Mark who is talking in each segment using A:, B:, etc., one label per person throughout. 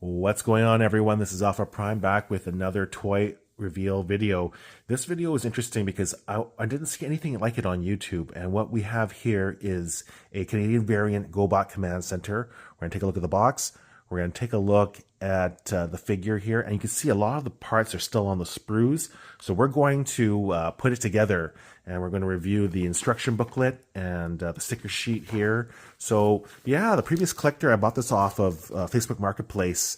A: What's going on, everyone? This is Alpha Prime back with another toy reveal video. This video is interesting because I didn't see anything like it on YouTube, and what we have here is a Canadian variant Gobot Command Center. We're going to take a look at the box. We're going to take a look at the figure here, and you can see a lot of the parts are still on the sprues. So we're going to put it together, and we're going to review the instruction booklet and the sticker sheet here. So yeah, the previous collector, I bought this off of Facebook Marketplace.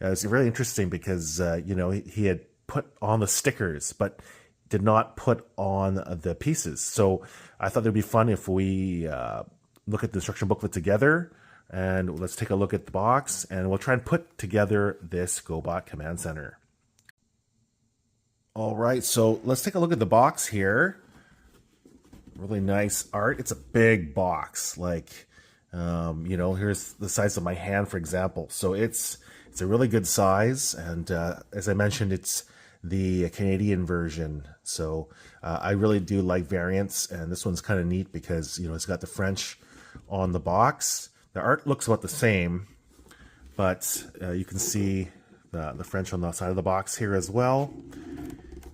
A: It's really interesting because you know, he had put on the stickers, but did not put on the pieces. So I thought it'd be fun if we look at the instruction booklet together. And let's take a look at the box, and we'll try and put together this Gobot Command Center. All right, so let's take a look at the box here. Really nice art. It's a big box, like, you know, here's the size of my hand, for example. So it's a really good size, and as I mentioned, it's the Canadian version. So I really do like variants, and this one's kind of neat because, you know, it's got the French on the box. The art looks about the same, but you can see the French on the side of the box here as well.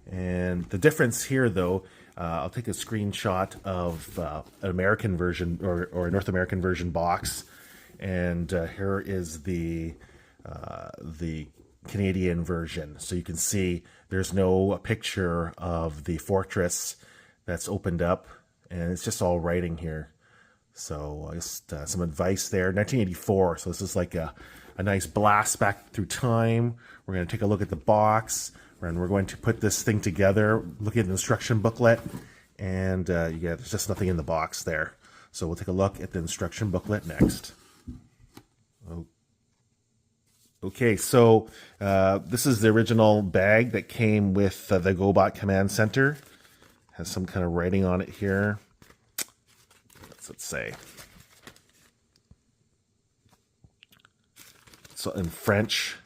A: And the difference here, though, I'll take a screenshot of an American version or a North American version box, and here is the Canadian version. So you can see there's no picture of the fortress that's opened up, and it's just all writing here. So just some advice there. 1984, so this is like a nice blast back through time. We're going to take a look at the box, and we're going to put this thing together, look at the instruction booklet, and yeah, there's just nothing in the box there. So we'll take a look at the instruction booklet next. Okay, so this is the original bag that came with the Gobot Command Center. Has some kind of writing on it here. Let's say so in French,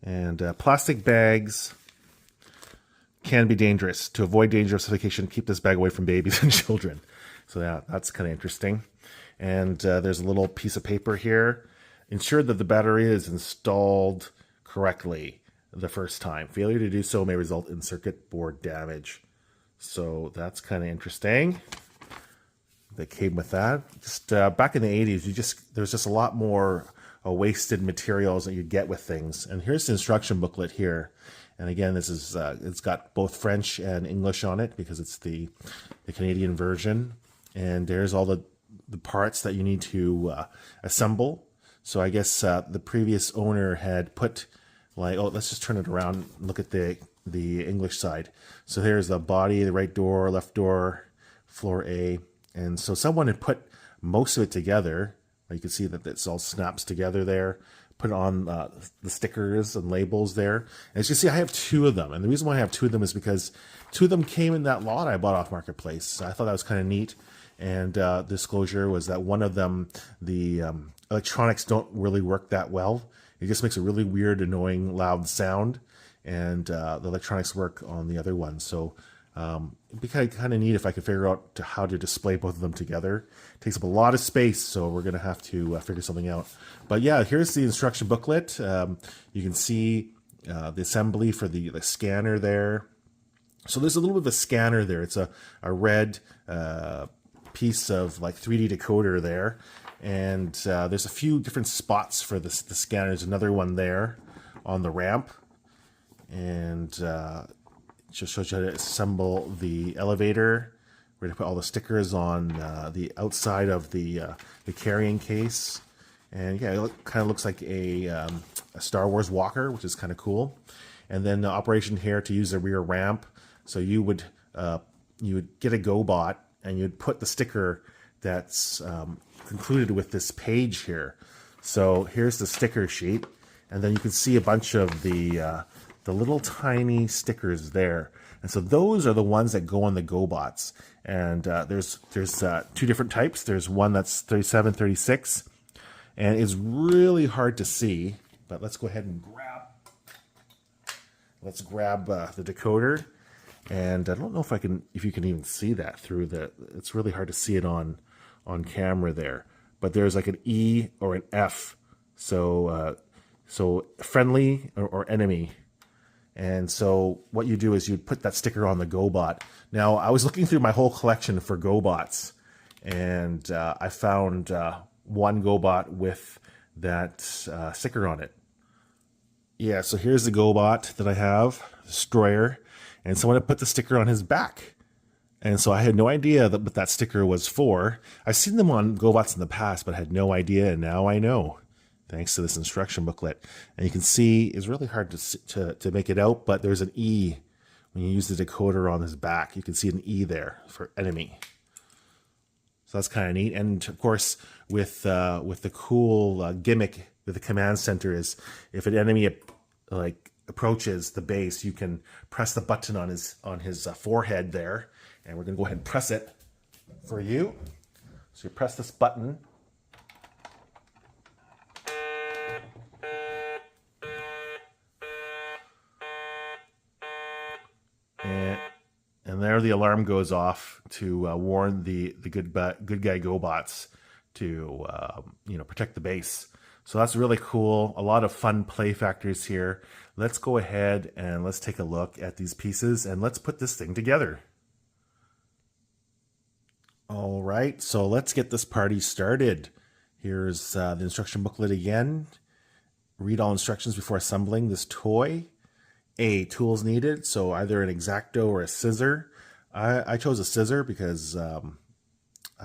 A: and plastic bags can be dangerous. To avoid danger of suffocation, keep this bag away from babies and children. So yeah, that's kind of interesting. And there's a little piece of paper here. Ensure that the battery is installed correctly the first time. Failure to do so may result in circuit board damage. So that's kind of interesting. That came with that. Just back in the 80s, there's just a lot more wasted materials that you get with things. And here's the instruction booklet here. And again, this is it's got both French and English on it because it's the Canadian version. And there's all the parts that you need to assemble. So I guess the previous owner had put, like, oh, let's just turn it around and look at the English side. So here's the body, the right door, left door, floor A. And so someone had put most of it together. You can see that it's all snaps together there. Put on the stickers and labels there. And as you see, I have two of them. And the reason why I have two of them is because two of them came in that lot I bought off Marketplace. So I thought that was kind of neat. And disclosure was that one of them, the electronics don't really work that well. It just makes a really weird, annoying, loud sound. And the electronics work on the other one. So it'd be kind of neat if I could figure out how to display both of them together. It takes up a lot of space, so we're going to have to figure something out. But yeah, here's the instruction booklet. You can see the assembly for the scanner there. So there's a little bit of a scanner there. It's a red piece of like 3D decoder there. And there's a few different spots for the scanner. There's another one there on the ramp. And just shows you how to assemble the elevator. We're going to put all the stickers on the outside of the carrying case. And yeah, it kind of looks like a Star Wars walker, which is kind of cool. And then the operation here to use the rear ramp. So you would get a GoBot, and you'd put the sticker that's concluded with this page here. So here's the sticker sheet. And then you can see a bunch of the little tiny stickers there. And so those are the ones that go on the GoBots. And there's two different types. There's one that's 37, 36, and it's really hard to see, but let's go ahead and grab the decoder. And I don't know if you can even see that through it's really hard to see it on camera there, but there's like an E or an F. So So friendly or enemy. And so what you do is you put that sticker on the Gobot. Now, I was looking through my whole collection for Gobots, and I found one Gobot with that sticker on it. Yeah, so here's the Gobot that I have, Destroyer, and someone had put the sticker on his back. And so I had no idea what that sticker was for. I've seen them on Gobots in the past, but I had no idea, and now I know, thanks to this instruction booklet. And you can see it's really hard to make it out, but there's an E when you use the decoder on his back. You can see an E there for enemy. So that's kind of neat. And of course, with the cool gimmick with the command center is if an enemy like approaches the base, you can press the button on his forehead there. And we're going to go ahead and press it for you. So you press this button. And there the alarm goes off to warn the good guy Gobots to protect the base. So that's really cool. A lot of fun play factors here. Let's go ahead and let's take a look at these pieces and let's put this thing together. All right, so let's get this party started. Here's the instruction booklet again. Read all instructions before assembling this toy. Tools needed, so either an X-Acto or a scissor. I chose a scissor because I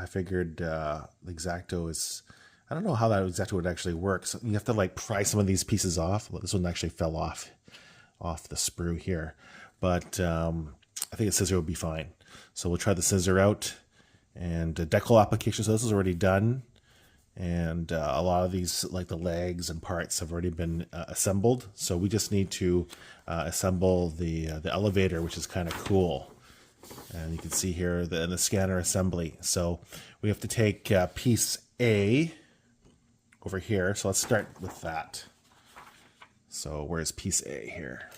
A: figured the X-Acto is, I don't know how that X-Acto would actually work. So you have to like pry some of these pieces off. Well, this one actually fell off the sprue here, but I think a scissor would be fine. So we'll try the scissor out, and decal application. So this is already done. And a lot of these, like the legs and parts, have already been assembled. So we just need to assemble the elevator, which is kind of cool. And you can see here the scanner assembly. So we have to take piece A over here. So let's start with that. So where's piece A here?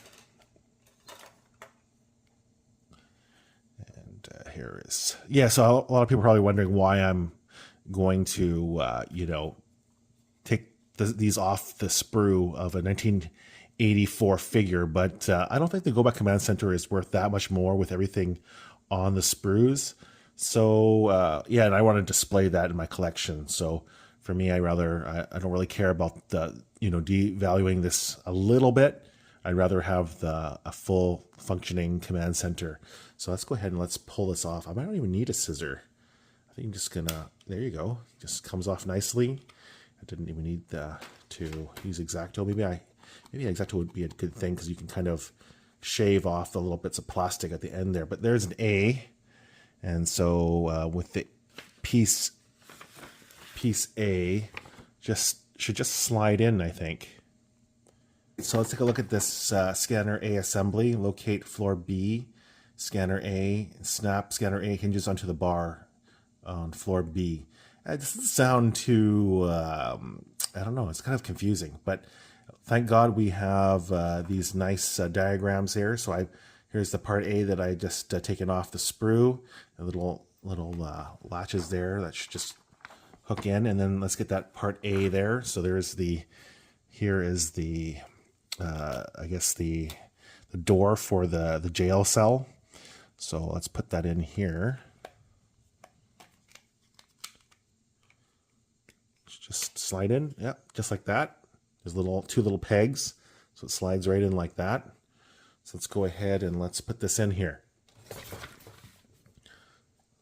A: And here is, yeah, so a lot of people are probably wondering why I'm going to, take these off the sprue of a 1984 figure, but I don't think the Gobot Command Center is worth that much more with everything on the sprues. So yeah, and I want to display that in my collection. So for me, I don't really care about the devaluing this a little bit. I'd rather have a full functioning command center. So let's go ahead and let's pull this off. I might not even need a scissor. I think I'm just gonna, there you go. Just comes off nicely. I didn't even need to use X-Acto. Maybe X-Acto would be a good thing because you can kind of shave off the little bits of plastic at the end there. But there's an A, and so with the piece A, should just slide in, I think. So let's take a look at this scanner A assembly. Locate floor B, scanner A, snap scanner A hinges onto the bar on floor B. It doesn't sound too, I don't know, it's kind of confusing, but thank God we have these nice diagrams here. So here's the part A that I just taken off the sprue, the little latches there that should just hook in, and then let's get that part A there. So here is the I guess the door for the jail cell. So let's put that in here. Just slide in, yep, just like that. There's two little pegs, so it slides right in like that. So let's go ahead and let's put this in here.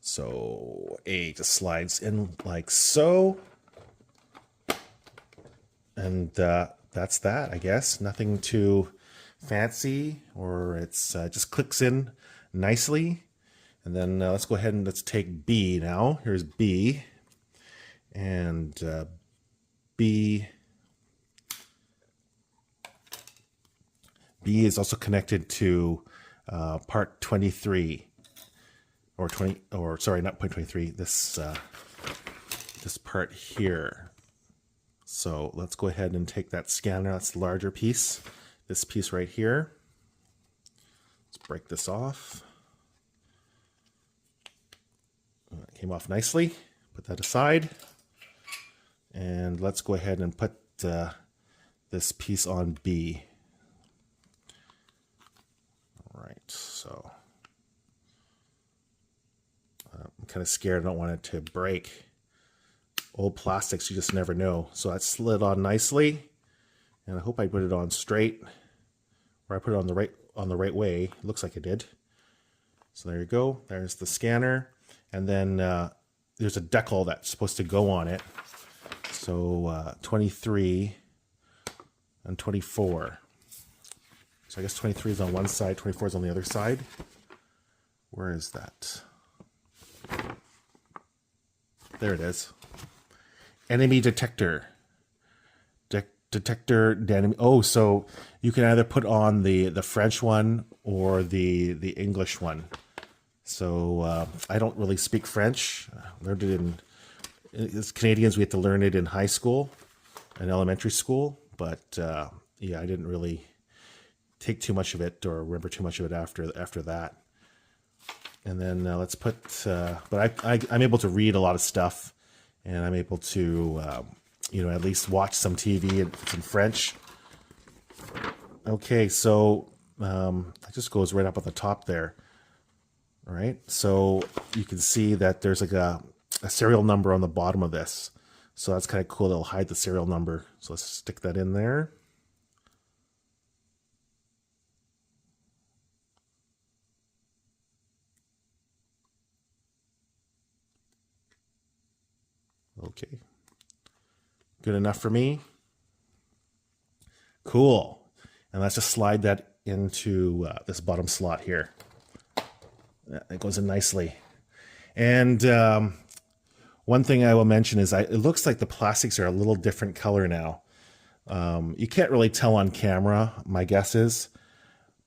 A: So A just slides in like so. And that's that, I guess. Nothing too fancy, or it's just clicks in nicely. And then let's go ahead and let's take B now. Here's B. And B is also connected to part 23, or sorry, not point 23. This part here. So let's go ahead and take that scanner. That's the larger piece. This piece right here. Let's break this off. It came off nicely. Put that aside. And let's go ahead and put the this piece on B. All right, so I'm kind of scared. I don't want it to break. Old plastics, you just never know. So that slid on nicely, and I hope I put it on straight, or I put it on the right way. It looks like I did. So there you go. There's the scanner, and then there's a decal that's supposed to go on it. So 23 and 24. So I guess 23 is on one side, 24 is on the other side. Where is that? There it is. Enemy detector. Detector d'enemy. Oh, so you can either put on the French one or the English one. So I don't really speak French. I learned it as Canadians, we had to learn it in high school and elementary school. But yeah, I didn't really take too much of it or remember too much of it after that. And then let's put, but I'm able to read a lot of stuff, and I'm able to, at least watch some TV and some French. Okay, so that just goes right up at the top there. All right, so you can see that there's like a serial number on the bottom of this. So that's kind of cool. It'll hide the serial number. So let's stick that in there. Okay. Good enough for me. Cool. And let's just slide that into this bottom slot here. It goes in nicely. And one thing I will mention is it looks like the plastics are a little different color now. You can't really tell on camera, my guess is,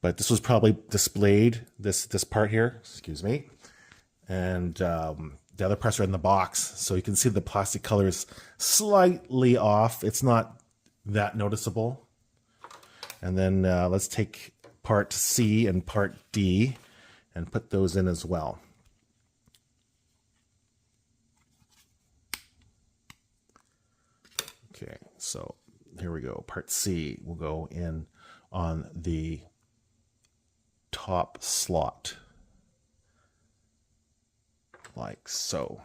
A: but this was probably displayed, this part here, excuse me. And the other parts are in the box, so you can see the plastic color is slightly off. It's not that noticeable. And then let's take part C and part D and put those in as well. Okay, so here we go. Part C will go in on the top slot, like so.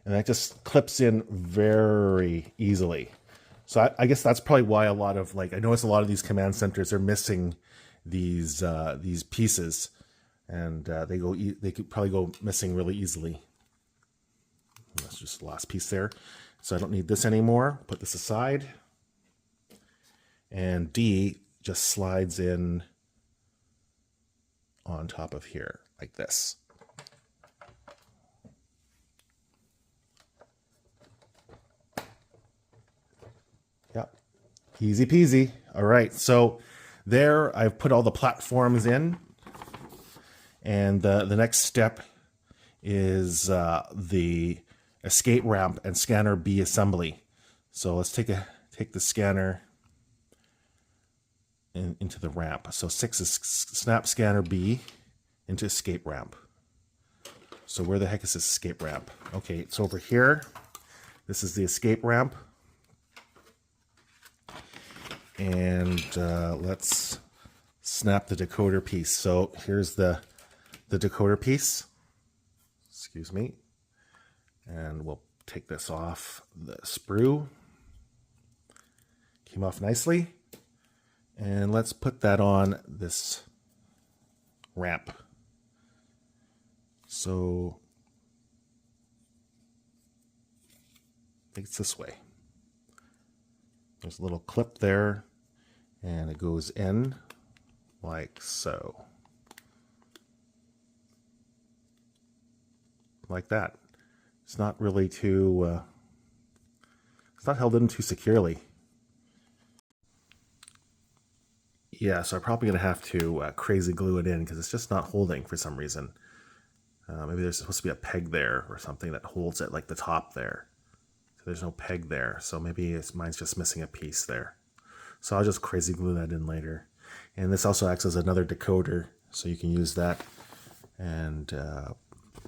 A: And that just clips in very easily. So I guess that's probably why a lot of, like, I notice a lot of these command centers are missing these pieces, and they could probably go missing really easily. That's just the last piece there. So I don't need this anymore. Put this aside. And D just slides in on top of here like this. Yep. Easy peasy. All right. So there I've put all the platforms in. And the next step is the escape ramp and scanner B assembly. So let's take the scanner into the ramp. So 6 is snap scanner B into escape ramp. So where the heck is this escape ramp? Okay, it's over here. This is the escape ramp. And let's snap the decoder piece. So here's the decoder piece. Excuse me. And we'll take this off the sprue. Came off nicely. And let's put that on this ramp. So I think it's this way. There's a little clip there, and it goes in like so. Like that. It's not really too, it's not held in too securely. Yeah, so I'm probably going to have to crazy glue it in because it's just not holding for some reason. Maybe there's supposed to be a peg there or something that holds it, like the top there. So there's no peg there, so maybe mine's just missing a piece there. So I'll just crazy glue that in later. And this also acts as another decoder, So you can use that and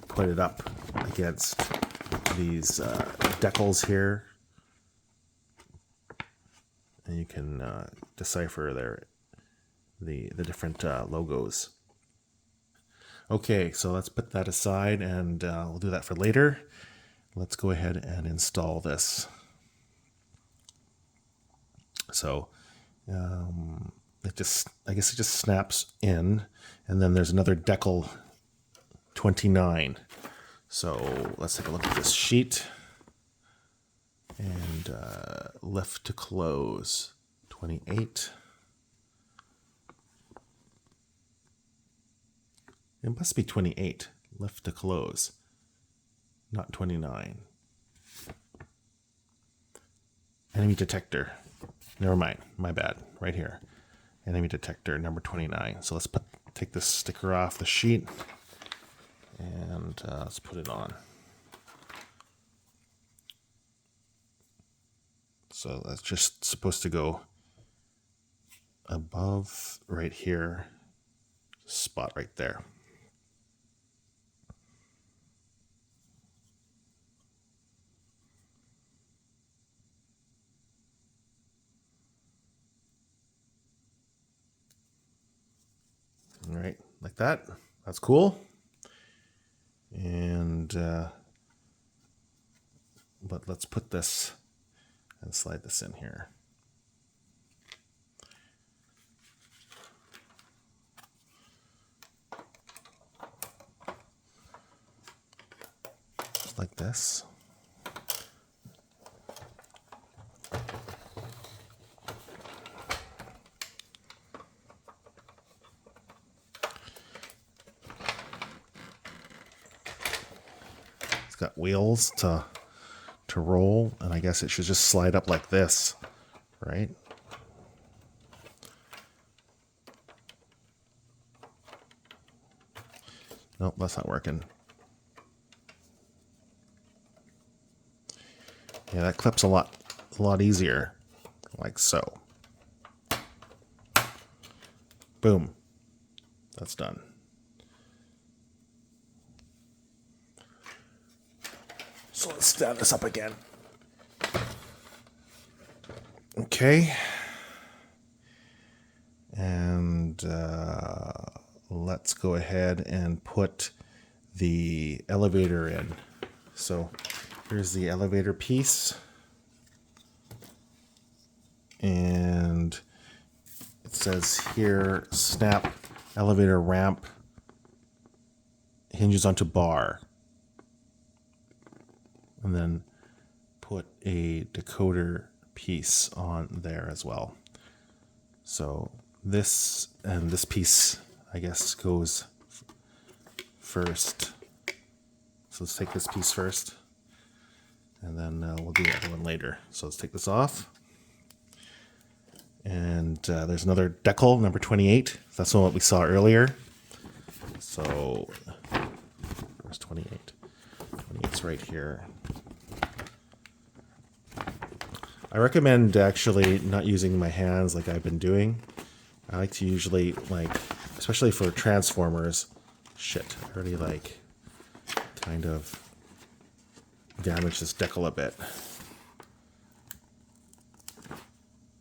A: put it up against these decals here, and you can decipher the different logos. Okay, so let's put that aside, and we'll do that for later. Let's go ahead and install this. So I guess it just snaps in, and then there's another decal 29. So let's take a look at this sheet, and lift to close 28. It must be 28, lift to close, not 29. Enemy detector. Never mind, my bad, right here. Enemy detector number 29. So let's take this sticker off the sheet, and let's put it on. So that's just supposed to go above right here, spot right there. All right, like that. That's cool. And but let's put this and slide this in here. Just like this. Got wheels to roll, and I guess it should just slide up like this, right? Nope, that's not working. Yeah, that clips a lot easier, like so. Boom. That's done. So let's stand this up again. Okay. And let's go ahead and put the elevator in. So here's the elevator piece. And it says here, snap elevator ramp hinges onto bar. And then put a decoder piece on there as well. So this and this piece, I guess, goes first. So let's take this piece first, and then we'll do the other one later. So let's take this off. And there's another decal, number 28. That's what we saw earlier. So where's 28? 28's right here. I recommend actually not using my hands like I've been doing. I like to usually, especially for transformers, I already kind of damage this decal a bit.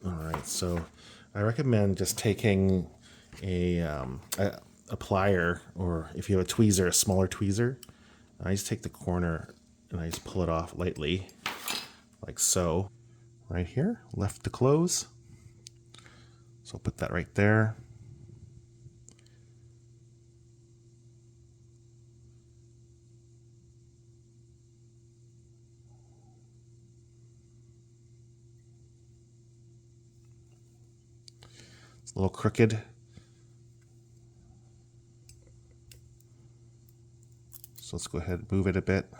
A: Alright, so I recommend just taking a plier, or if you have a tweezer, a smaller tweezer. I just take the corner and I just pull it off lightly, like so. Right here, left to close. So I'll put that right there. It's a little crooked. So let's go ahead and move it a bit.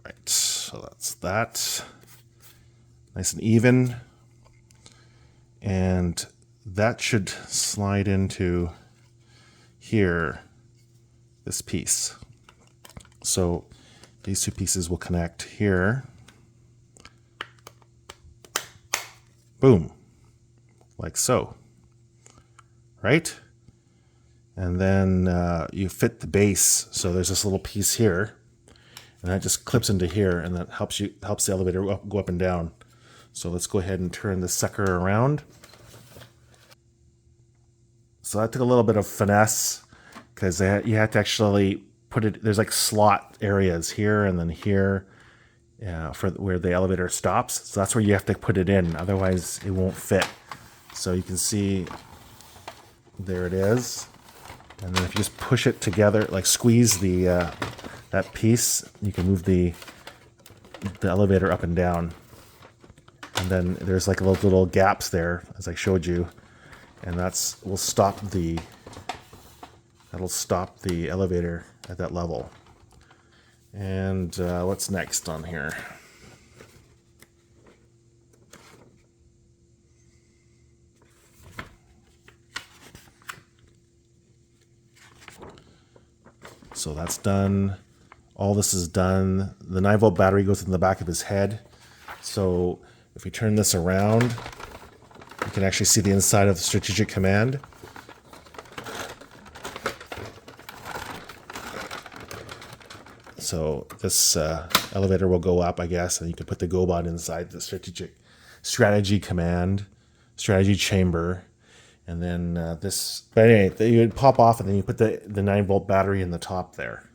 A: Right, so that's that. Nice and even. And that should slide into here, this piece. So These two pieces will connect here. Boom. Like so. Right? And then you fit the base. So there's this little piece here. And that just clips into here, and that helps the elevator go up and down. So let's go ahead and turn this sucker around. So that took a little bit of finesse, because you had to actually put it, there's like slot areas here and then here for where the elevator stops. So that's where you have to put it in, otherwise it won't fit. So you can see, there it is. And then if you just push it together, like squeeze the that piece, you can move the elevator up and down. And then there's like little gaps there, as I showed you, and that'll stop the elevator at that level. And what's next on here? So that's done. All this is done. The 9-volt battery goes in the back of his head. So if we turn this around, you can actually see the inside of the strategic command. So this elevator will go up, I guess, and you can put the Gobot inside the strategy command, strategy chamber. And then but anyway, you would pop off, and then you put the 9-volt battery in the top there.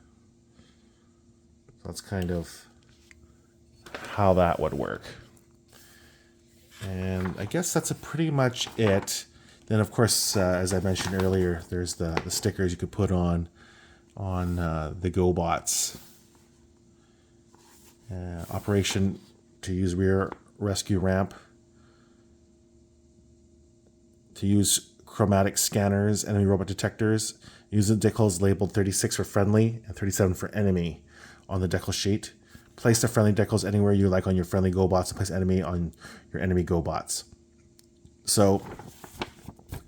A: So that's kind of how that would work. And I guess that's pretty much it. Then, of course, as I mentioned earlier, there's the stickers you could put on the Gobots. Operation to use rear rescue ramp. To use chromatic scanners, enemy robot detectors. Use the decals labeled 36 for friendly and 37 for enemy on the decal sheet. Place the friendly decals anywhere you like on your friendly Gobots, and place enemy on your enemy Gobots. So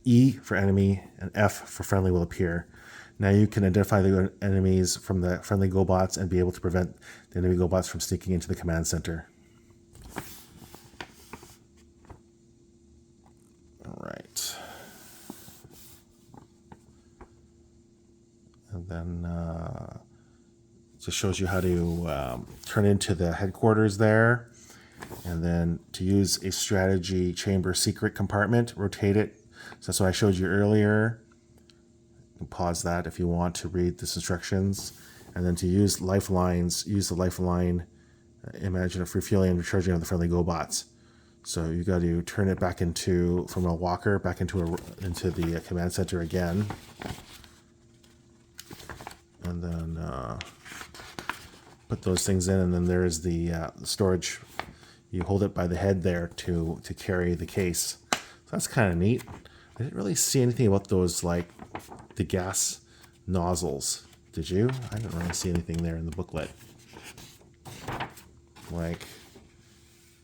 A: E for enemy and F for friendly will appear. Now you can identify the enemies from the friendly Gobots and be able to prevent the enemy Gobots from sneaking into the command center. All right. And then it just shows you how to turn into the headquarters there. And then to use a strategy chamber secret compartment, rotate it. So that's what I showed you earlier. You can pause that if you want to read this instructions. And then to use lifelines, use the lifeline, imagine a refueling and recharging of the friendly Gobots. So you got to turn it back from a walker back into the command center again. And then put those things in, and then there is the storage. You hold it by the head there to carry the case. So that's kind of neat. I didn't really see anything about those, like the gas nozzles. Did you? I didn't really see anything there in the booklet. Like,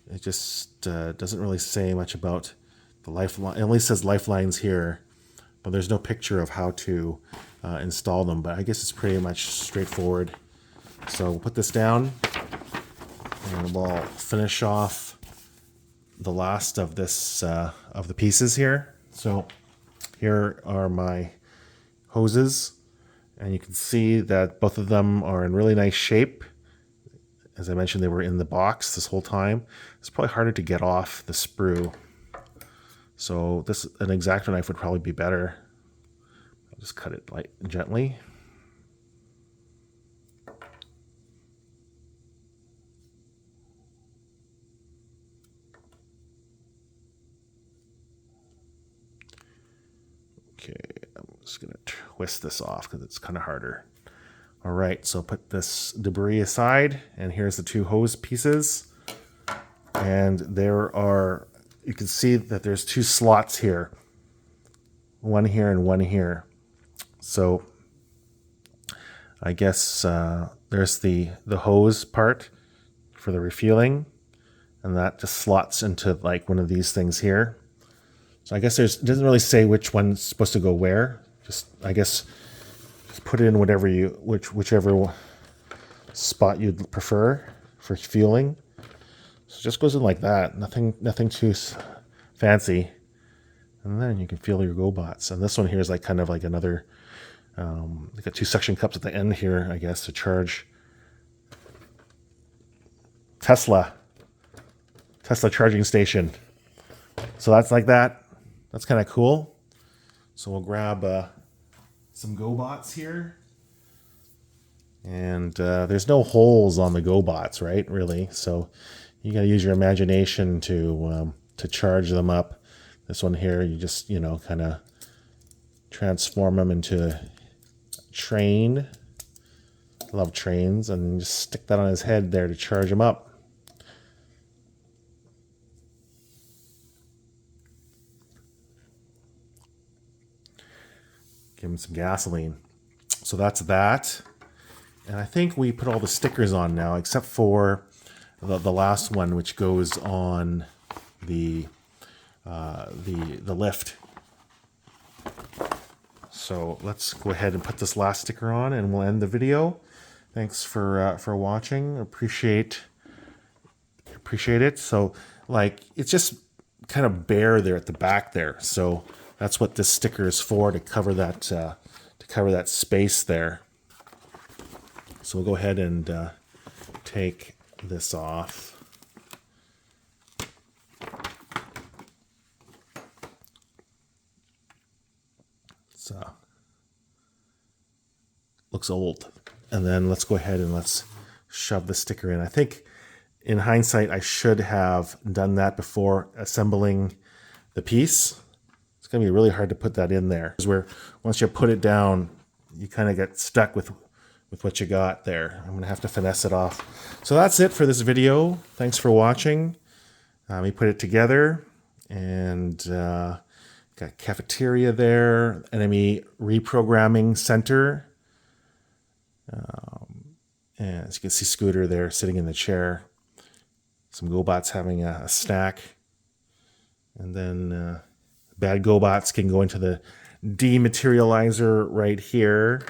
A: it just doesn't really say much about the lifeline. It only says lifelines here, but there's no picture of how to install them. But I guess it's pretty much straightforward. So we'll put this down, and we'll finish off the last of this of the pieces here. So here are my hoses, and you can see that both of them are in really nice shape. As I mentioned, they were in the box this whole time. It's probably harder to get off the sprue. So an X-Acto knife would probably be better. I'll just cut it gently. Okay, I'm just going to twist this off because it's kind of harder. All right, so put this debris aside, and here's the two hose pieces. And you can see that there's two slots here. One here and one here. So I guess there's the hose part for the refueling, and that just slots into like one of these things here. So I guess it doesn't really say which one's supposed to go where. I guess just put it in whichever spot you'd prefer for fueling. So it just goes in like that. Nothing too fancy. And then you can fuel your GoBots. And this one here is like kind of like another, they got 2 suction cups at the end here, I guess, to charge. Tesla charging station. So that's like that. That's kind of cool. So we'll grab some GoBots here. And there's no holes on the GoBots, right? Really. So you got to use your imagination to charge them up. This one here, you just, kind of transform them into a train. Love trains. And just stick that on his head there to charge him up. Give him some gasoline. So that's that. And I think we put all the stickers on now, except for the last one, which goes on the lift. So let's go ahead and put this last sticker on, and we'll end the video. Thanks for watching. Appreciate it. So like it's just kind of bare there at the back there. So that's what this sticker is for, to cover that space there. So we'll go ahead and take this off. So looks old. And then let's go ahead and let's shove the sticker in. I think in hindsight, I should have done that before assembling the piece. It's going to be really hard to put that in there. Because where once you put it down, you kind of get stuck with what you got there. I'm going to have to finesse it off. So that's it for this video. Thanks for watching. We put it together, and got cafeteria there, enemy reprogramming center. And as you can see, Scooter there sitting in the chair. Some GoBots having a snack. And then bad GoBots can go into the dematerializer right here.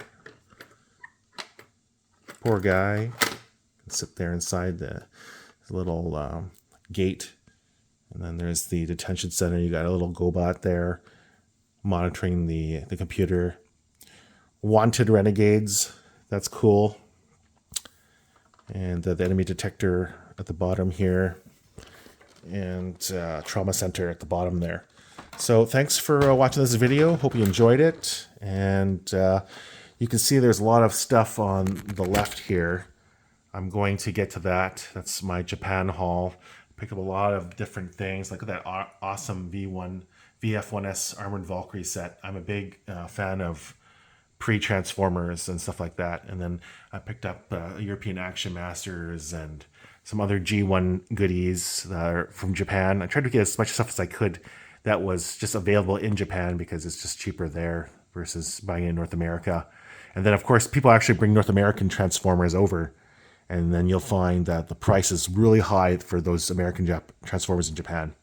A: Poor guy. Can sit there inside the little gate. And then there's the detention center. You got a little GoBot there monitoring the computer. Wanted renegades. That's cool. And the enemy detector at the bottom here. And trauma center at the bottom there. So thanks for watching this video. Hope you enjoyed it. And you can see there's a lot of stuff on the left here. I'm going to get to that. That's my Japan haul. Picked up a lot of different things. Look at that awesome VF1S Armored Valkyrie set. I'm a big fan of pre-Transformers and stuff like that. And then I picked up European Action Masters and some other G1 goodies that are from Japan. I tried to get as much stuff as I could that was just available in Japan because it's just cheaper there versus buying in North America. And then, of course, people actually bring North American Transformers over. And then you'll find that the price is really high for those American Transformers in Japan.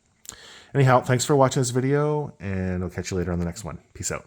A: Anyhow, thanks for watching this video, and I'll catch you later on the next one. Peace out.